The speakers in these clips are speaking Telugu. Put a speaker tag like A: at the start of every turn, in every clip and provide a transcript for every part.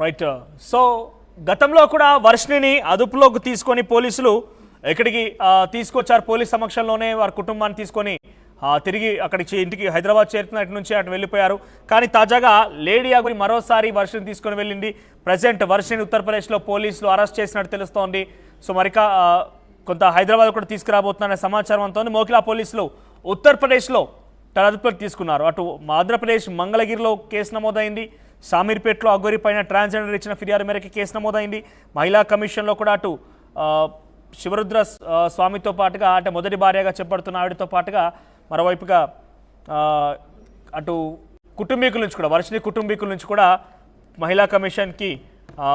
A: రైట్. సో గతంలో కూడా వర్షిణిని అదుపులోకి తీసుకొని పోలీసులు ఎక్కడికి తీసుకొచ్చారు. పోలీస్ సమక్షంలోనే వారి కుటుంబాన్ని తీసుకొని తిరిగి అక్కడికి ఇంటికి హైదరాబాద్ చేరుతున్నట్టు నుంచి అటు వెళ్ళిపోయారు. కానీ తాజాగా లేడీ యాగురి మరోసారి వర్షిని తీసుకొని వెళ్ళింది. ప్రజెంట్ వర్షిని ఉత్తరప్రదేశ్లో పోలీసులు అరెస్ట్ చేసినట్టు తెలుస్తోంది. సో మరికా కొంత హైదరాబాద్ కూడా తీసుకురాబోతున్నారనే సమాచారం అంతోంది. మోకిలా పోలీసులు ఉత్తరప్రదేశ్లో తన అదుపులోకి తీసుకున్నారు. అటు ఆంధ్రప్రదేశ్ మంగళగిరిలో కేసు నమోదైంది. షామీర్పేటలో అఘోరి పైన ట్రాన్స్జెండర్ ఇచ్చిన ఫిర్యాదు మేరకు కేసు నమోదైంది. మహిళా కమిషన్లో కూడా అటు శివరుద్ర స్వామితో పాటుగా అంటే మొదటి భార్యగా చెప్పబడుతున్న ఆవిడతో పాటుగా మరోవైపుగా అటు కుటుంబీకుల నుంచి కూడా వర్షిని కుటుంబీకుల నుంచి కూడా మహిళా కమిషన్కి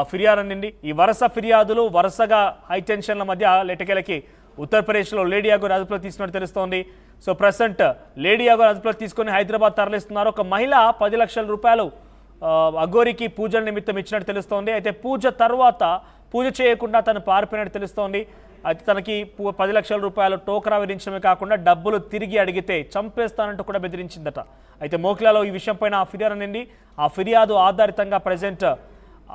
A: ఫిర్యాదు అందింది. ఈ వరుస ఫిర్యాదులు వరుసగా హైటెన్షన్ల మధ్య లెటకేలకి ఉత్తరప్రదేశ్లో లేడీ యాగురి అదుపులో తీసుకున్నట్టు తెలుస్తోంది. సో ప్రజెంట్ లేడీ యాగురి అదుపులో తీసుకొని హైదరాబాద్ తరలిస్తున్నారు. ఒక మహిళ 10 లక్షల రూపాయలు అఘోరికి పూజల నిమిత్తం ఇచ్చినట్టు తెలుస్తోంది. అయితే పూజ తర్వాత పూజ చేయకుండా తను పారిపోయినట్టు తెలుస్తోంది. అయితే తనకి 10 లక్షల రూపాయలు టోకరా విధించడమే కాకుండా డబ్బులు తిరిగి అడిగితే చంపేస్తానంటూ కూడా బెదిరించిందట. అయితే మోకిలాలో ఈ విషయం పైన ఫిర్యాదు అందింది. ఆ ఫిర్యాదు ఆధారితంగా ప్రజెంట్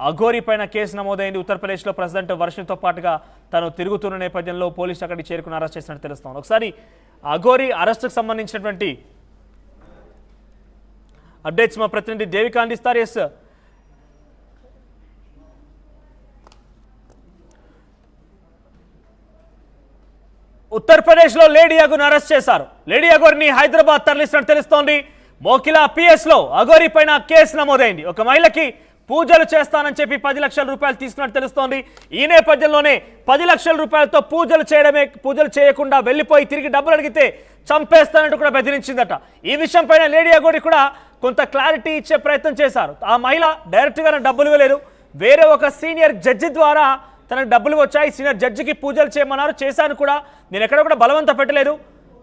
A: అఘోరి పైన కేసు నమోదైంది. ఉత్తరప్రదేశ్లో ప్రెసిడెంట్ వర్షంతో పాటుగా తను తిరుగుతున్న నేపథ్యంలో పోలీసులు అక్కడికి చేరుకుని అరెస్ట్ చేసినట్టు తెలుస్తోంది. ఒకసారి అఘోరి అరెస్టుకు సంబంధించినటువంటి అప్డేట్స్ మా ప్రతినిధి దేవిక అందిస్తారు. ఎస్, ఉత్తరప్రదేశ్లో లేడీ యాగురిని అరెస్ట్ చేశారు. లేడీ యాగురిని హైదరాబాద్ తరలిస్తున్నట్టు తెలుస్తోంది. మోకిలా పిఎస్లో అఘోరి పైన కేసు నమోదైంది. ఒక మహిళకి పూజలు చేస్తానని చెప్పి 10 లక్షల రూపాయలు తీసుకున్నట్టు తెలుస్తోంది. ఈ నేపథ్యంలోనే 10 లక్షల రూపాయలతో పూజలు చేయకుండా వెళ్ళిపోయి తిరిగి డబ్బులు అడిగితే చంపేస్తానంటూ కూడా బెదిరించిందట. ఈ విషయం పైన లేడీ యాగురి కూడా కొంత క్లారిటీ ఇచ్చే ప్రయత్నం చేశారు. ఆ మహిళ డైరెక్ట్గా డబ్బులు ఇవ్వలేదు, వేరే ఒక సీనియర్ జడ్జి ద్వారా తనకు డబ్బులు వచ్చాయి. సీనియర్ జడ్జికి పూజలు చేయమన్నారు, చేశాను కూడా, నేను ఎక్కడ కూడా బలవంత పెట్టలేదు,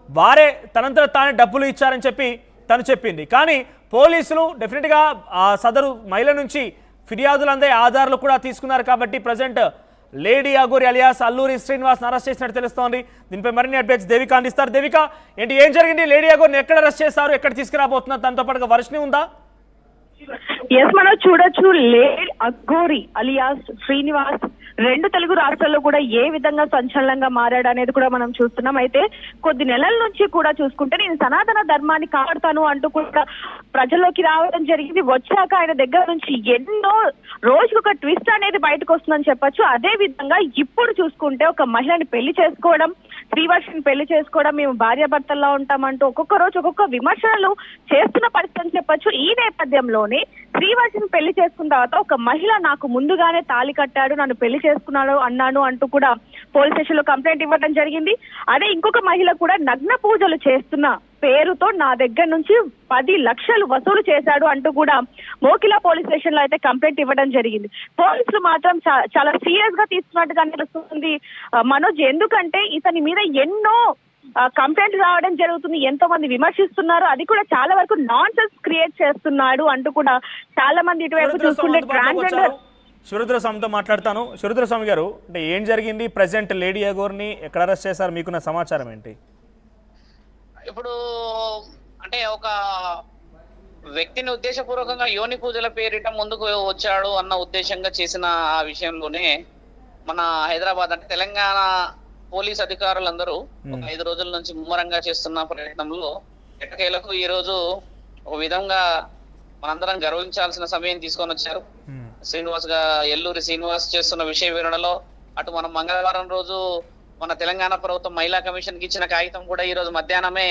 A: వారే తనంతట తానే డబ్బులు ఇచ్చారని చెప్పి తను చెప్పింది. కానీ పోలీసులు డెఫినెట్గా ఆ సదరు మహిళ నుంచి ఫిర్యాదులు అందే ఆధారాలు కూడా తీసుకున్నారు. కాబట్టి ప్రజెంట్ లేడీ యాగురి అలియాస్ అల్లూరి శ్రీనివాస్ అరెస్ట్ చేసినట్టు తెలుస్తోంది. దీనిపై మరిన్ని అప్డేట్స్ దేవిక అందిస్తారు. దేవిక, ఏంటి ఏం జరిగింది? లేడీ యాగురిని ఎక్కడ అరెస్ట్ చేశారు, ఎక్కడ తీసుకురాబోతున్నారు? దాంతో పాటుగా వర్షిని ఉందా?
B: ఎస్, మనం చూడొచ్చు. లేడీ అఘోరి అలియాస్ శ్రీనివాస్ 2 తెలుగు రాష్ట్రాల్లో కూడా ఏ విధంగా సంచలనంగా మారాడు అనేది కూడా మనం చూస్తున్నాం. అయితే కొద్ది నెలల నుంచి కూడా చూసుకుంటే నేను సనాతన ధర్మాన్ని కాపాడుతాను అంటూ కూడా ప్రజల్లోకి రావడం జరిగింది. వచ్చాక ఆయన దగ్గర నుంచి ఎన్నో రోజుకు ఒక ట్విస్ట్ అనేది బయటకు వస్తుందని చెప్పొచ్చు. అదే విధంగా ఇప్పుడు చూసుకుంటే ఒక మహిళని పెళ్లి చేసుకోవడం, శ్రీవర్షిని పెళ్లి చేసుకోవడం, మేము భార్యాభర్తల్లో ఉంటామంటూ ఒక్కొక్క రోజు ఒక్కొక్క విమర్శలు చేస్తున్న పరిస్థితి అని చెప్పొచ్చు. ఈ నేపథ్యంలోనే శ్రీవర్షిని పెళ్లి చేసుకున్న తర్వాత ఒక మహిళ నాకు ముందుగానే తాళి కట్టాడు, నన్ను పెళ్లి చేసుకున్నాడు అన్నాను అంటూ కూడా పోలీస్ స్టేషన్ లో కంప్లైంట్ ఇవ్వడం జరిగింది. అదే ఇంకొక మహిళ కూడా నగ్న పూజలు చేస్తున్న పేరుతో నా దగ్గర నుంచి 10 లక్షలు వసూలు చేశాడు అంటూ కూడా మోకిలా పోలీస్ స్టేషన్ లో అయితే కంప్లైంట్ ఇవ్వడం జరిగింది. పోలీసులు మాత్రం చాలా సీరియస్ గా తీసుకున్నట్టుగా తెలుస్తుంది మనోజ్. ఎందుకంటే ఇతని మీద ఎన్నో కంప్లైంట్ రావడం జరుగుతుంది, ఎంతో మంది విమర్శిస్తున్నారు, అది కూడా చాలా వరకు నాన్ సెన్స్ క్రియేట్ చేస్తున్నాడు అంటూ కూడా చాలా మంది ఇటువైపు చూసుకుంటే ట్రాన్స్జెండర్
A: శివరుద్ర స్వామితో మాట్లాడతాను. శివరుద్ర స్వామి గారు, అంటే ఏం జరిగింది? ప్రజెంట్ లేడీ యాగురిని ఎక్కడ అరెస్ట్ చేశారు? మీకున్న సమాచారం ఏంటి?
C: ఇప్పుడు అంటే ఒక వ్యక్తిని ఉద్దేశపూర్వకంగా యోని పూజల పేరిట ముందుకు వచ్చాడు అన్న ఉద్దేశంగా చేసిన ఆ విషయంలోనే మన హైదరాబాద్ అంటే తెలంగాణ పోలీస్ అధికారులందరూ ఒక 5 రోజుల నుంచి ముమ్మరంగా చేస్తున్న ప్రయత్నంలో ఎట్టకేలకు ఈ రోజు ఒక విధంగా మనందరం గర్వించాల్సిన సమయం తీసుకొని వచ్చారు. ఎల్లూరి శ్రీనివాస్ చేస్తున్న విషయ వివరణలో అటు మనం మంగళవారం రోజు మన తెలంగాణ ప్రభుత్వం మహిళా కమిషన్ కి ఇచ్చిన కాగితం కూడా ఈ రోజు మధ్యాహ్నమే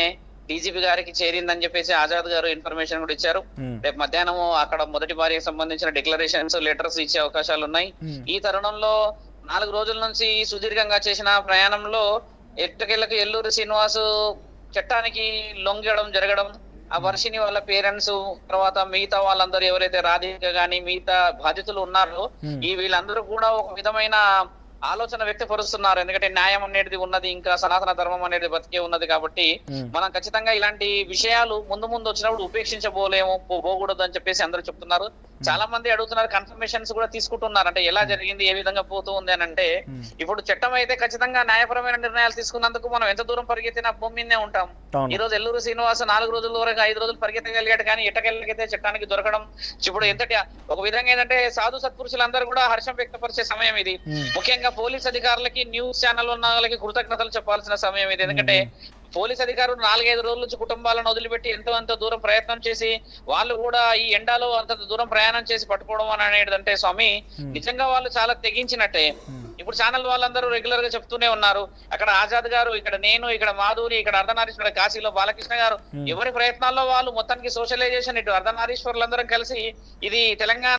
C: డీజీపీ గారికి చేరిందని చెప్పేసి ఆజాద్ గారు ఇన్ఫర్మేషన్ కూడా ఇచ్చారు. రేపు మధ్యాహ్నం అక్కడ మొదటి భార్యకు సంబంధించిన డిక్లరేషన్స్ లెటర్స్ ఇచ్చే అవకాశాలు ఉన్నాయి. ఈ తరుణంలో 4 రోజుల నుంచి సుదీర్ఘంగా చేసిన ప్రయాణంలో ఎట్టకేలకు ఎల్లూరి శ్రీనివాస్ చట్టానికి లొంగడం జరగడం, ఆ వర్షిని వాళ్ళ పేరెంట్స్ తర్వాత మిగతా వాళ్ళందరూ ఎవరైతే రాధిక గాని మిగతా బాధితులు ఉన్నారో ఈ వీళ్ళందరూ కూడా ఒక విధమైన ఆలోచన వ్యక్తపరుస్తున్నారు. ఎందుకంటే న్యాయం అనేది ఉన్నది, ఇంకా సనాతన ధర్మం అనేది బతికే ఉన్నది. కాబట్టి మనం ఖచ్చితంగా ఇలాంటి విషయాలు ముందు వచ్చినప్పుడు ఉపేక్షించబోలేము, పోకూడదు అని చెప్పేసి అందరూ చెప్తున్నారు. చాలా మంది అడుగుతున్నారు, కన్ఫర్మేషన్స్ కూడా తీసుకుంటున్నారు. అంటే ఎలా జరిగింది, ఏ విధంగా పోతూ ఉంది అని అంటే, ఇప్పుడు చట్టం అయితే ఖచ్చితంగా న్యాయపరమైన నిర్ణయాలు తీసుకున్నందుకు మనం ఎంత దూరం పరిగెత్తినా భూమి మీదనే ఉంటాం.
A: అవును.
C: ఈ రోజు ఎల్లూరు శ్రీనివాస్ 4 రోజుల వరకు 5 రోజులు పరిగెత్తగలిగాడు, కానీ ఎట్టకెళ్ళకైతే చట్టానికి దొరకడం ఇప్పుడు ఎంతటి ఒక విధంగా ఏంటంటే సాధు సత్పురుషులందరూ కూడా హర్షం వ్యక్తపరిచే సమయం ఇది. ముఖ్యంగా పోలీస్ అధికారులకి, న్యూస్ ఛానల్ ఉన్న వాళ్ళకి కృతజ్ఞతలు చెప్పాల్సిన సమయం ఇది. ఎందుకంటే పోలీస్ అధికారులు 4-5 రోజుల నుంచి కుటుంబాలను వదిలిపెట్టి ఎంతో దూరం ప్రయత్నం చేసి వాళ్ళు కూడా ఈ ఎండాలో అంత దూరం ప్రయాణం చేసి పట్టుకోవడం అని అనేది అంటే స్వామి నిజంగా వాళ్ళు చాలా తెగించినట్టే. ఇప్పుడు ఛానల్ వాళ్ళందరూ రెగ్యులర్ గా చెప్తూనే ఉన్నారు, అక్కడ ఆజాద్ గారు, ఇక్కడ నేను, ఇక్కడ మాధురి, ఇక్కడ అర్ధనారీశ్వర, కాశీలో బాలకృష్ణ గారు, ఎవరి ప్రయత్నాల్లో వాళ్ళు మొత్తానికి సోషలైజేషన్, ఇటు అర్ధనారీశ్వరులందరం కలిసి ఇది తెలంగాణ